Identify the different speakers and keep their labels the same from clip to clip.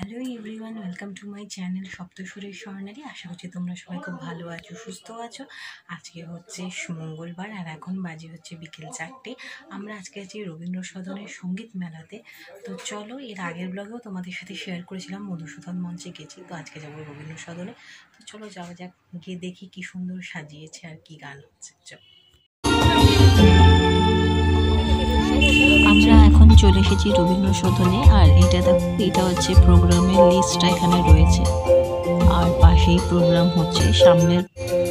Speaker 1: Hello everyone, welcome to my channel সপ্তসুরের স্বর্ণালী। আশা করছি তোমরা সবাই খুব ভালো আছো, সুস্থ আছো। আজকে হচ্ছে মঙ্গলবার আর এখন বাজে হচ্ছে বিকেল 4টে। আমরা আজকে আছি রবীন্দ্র সদনের সঙ্গীত মেলাতে। তো চলো, এর আগের ব্লগেও তোমাদের সাথে শেয়ার করেছিলাম মধুসূদন মঞ্চে গেছি, তো আজকে যাবো রবীন্দ্র সদনে। তো চলো যাওয়া যাক, গিয়ে দেখি কি সুন্দর সাজিয়েছে আর কি গান হচ্ছে। চলো, আমরা এখন চলে এসেছি রবীন্দ্র সদনে। আর এটা দেখো, এটা হচ্ছে প্রোগ্রামের লিস্টটা এখানে রয়েছে, আর পাশেই প্রোগ্রাম হচ্ছে। সামনের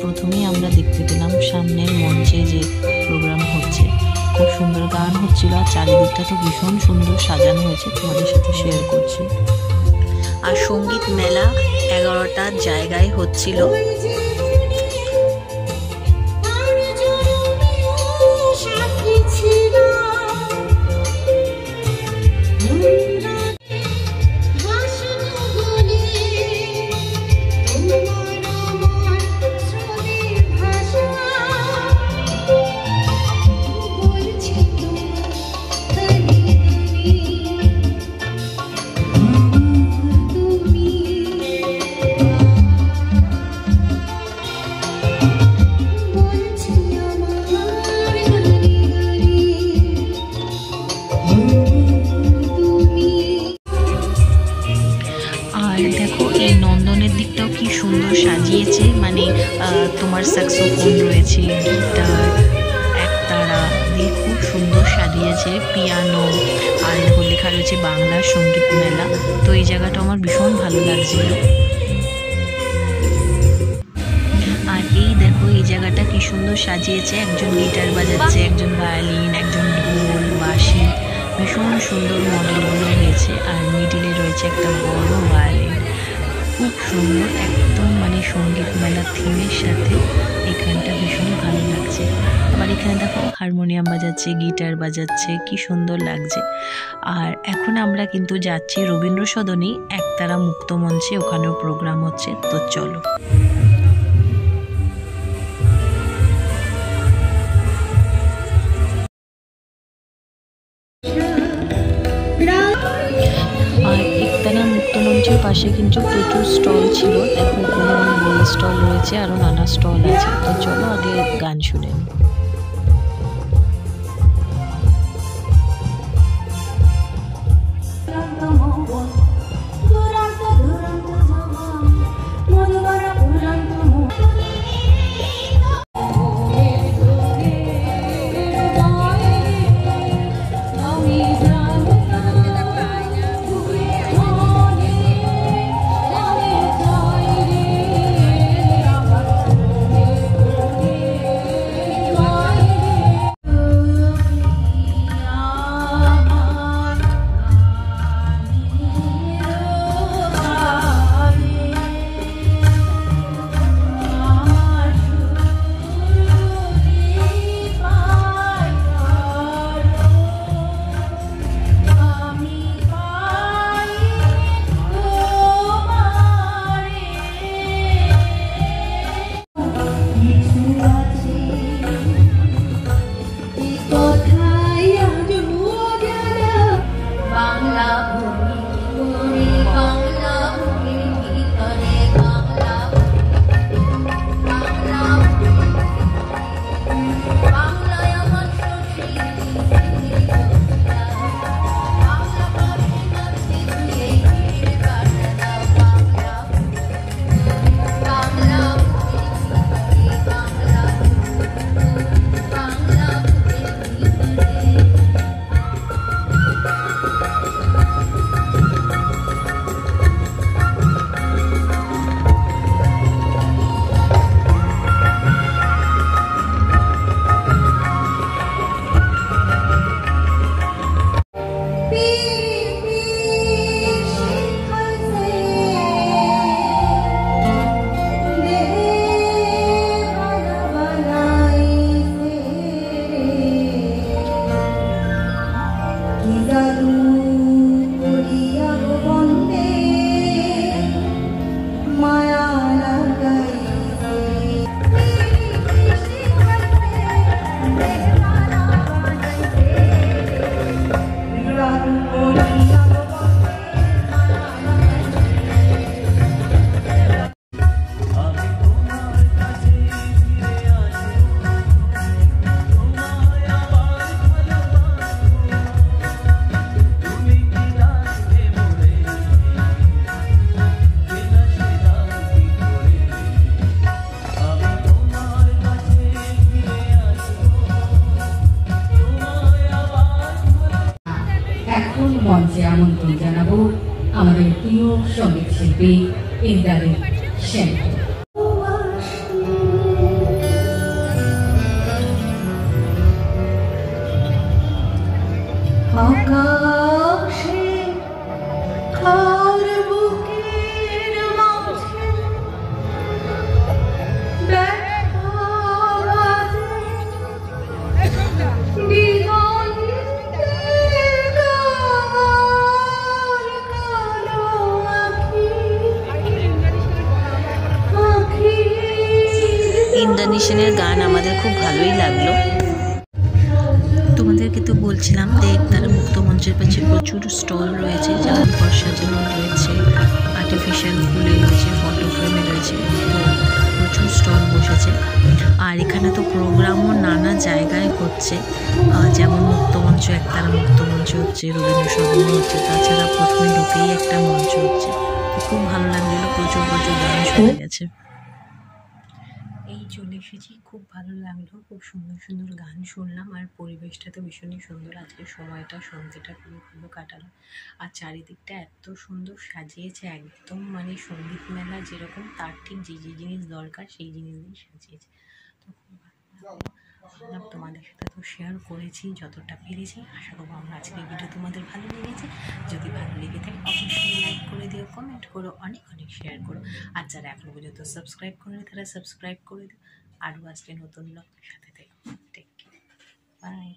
Speaker 1: প্রথমেই আমরা দেখতে পেলাম সামনের মঞ্চে যে প্রোগ্রাম হচ্ছে, খুব সুন্দর গান হচ্ছিল। আর চারিদিকটা তো ভীষণ সুন্দর সাজানো হয়েছে, তোমাদের সাথে শেয়ার করছি। আর সঙ্গীত মেলা 11টা জায়গায় হচ্ছিল। দেখো, এই নন্দনের দিকটাও কি সুন্দর সাজিয়েছে, মানে তোমার স্যাক্সোফোন রয়েছে, গিটার, একতারা দিয়ে খুব সুন্দর সাজিয়েছে, পিয়ানো। আর দেখো লেখা রয়েছে বাংলা সঙ্গীত মেলা। তো এই জায়গাটা আমার ভীষণ ভালো লাগছিল। আর এই দেখো, এই জায়গাটা কি সুন্দর সাজিয়েছে, একজন গিটার বাজাচ্ছে, একজন ভায়োলিন, একজন ঢোল, বাঁশি, ভীষণ সুন্দর মডেলগুলো হয়েছে। আর মিডিলে রয়েছে একটা বড় ভায়োলিন, খুব সুন্দর, একদম মানে সঙ্গীত মেলার থিমের সাথে এখানটা ভীষণ ভালো লাগছে। আবার এখানে দেখো হারমোনিয়াম বাজাচ্ছে, গিটার বাজাচ্ছে, কি সুন্দর লাগছে। আর এখন আমরা কিন্তু যাচ্ছি রবীন্দ্র সদনেই একতারা মুক্ত মঞ্চে, ওখানেও প্রোগ্রাম হচ্ছে। তো চলো। আর একতারা মুক্ত মঞ্চের পাশে কিন্তু প্রচুর স্টল ছিল। দেখো, কোনো বই স্টল রয়েছে, আরো নানা স্টল আছে। তো চলো আগে গান শুনে নিই।
Speaker 2: আমাদের প্রিয় সঙ্গীত শিল্পী ইন্দ্রাণী সেন। আকাশে কার বুকের মাঝে
Speaker 1: ইন্দ্রাণী সেনের গান আমাদের খুব ভালোই লাগলো। তোমাদেরকে তো বলছিলাম একতারা মুক্ত মঞ্চের কাছে প্রচুর স্টল রয়েছে, যেমন ঘর সাজানো রয়েছে, আর্টিফিশিয়াল ফুলে রয়েছে, ফটো ফ্রেমে রয়েছে, তো প্রচুর স্টল বসেছে। আর এখানে তো প্রোগ্রামও নানা জায়গায় হচ্ছে, যেমন মুক্তমঞ্চ, একতারা মুক্ত মঞ্চ হচ্ছে, রবীন্দ্র সদন হচ্ছে, তাছাড়া প্রথমে ঢুকেই একটা মঞ্চ হচ্ছে। খুব ভালো লাগছিল, প্রচুর গান শোনা গেছে। এই চলে এসেছি, খুব ভালো লাগলো, খুব সুন্দর গান শুনলাম, আর পরিবেশটা তো ভীষণই সুন্দর। আজকে সময়টা সন্ধ্যেটা খুবই ভালো কাটালাম, আর চারিদিকটা এত সুন্দর সাজিয়েছে, একদম মানে সঙ্গীত মেলা যেরকম, তার ঠিক যে জিনিস দরকার সেই জিনিস দিয়ে সাজিয়েছে। তো খুব ভালো লাগলো, তোমাদের সাথে তো শেয়ার করেছি যতটা পেরেছি। আশা করবো আমার আজকের ভিডিও তোমাদের ভালো লেগেছে। যদি ভালো লেগে থাকে অবশ্যই লাইক করে দিও, কমেন্ট করো, অনেক শেয়ার করো। আর যারা এখনো পর্যন্ত সাবস্ক্রাইব করেনি তারা সাবস্ক্রাইব করে দিও। আরও আসলে নতুন লোকের সাথে থেকো। Take care, by.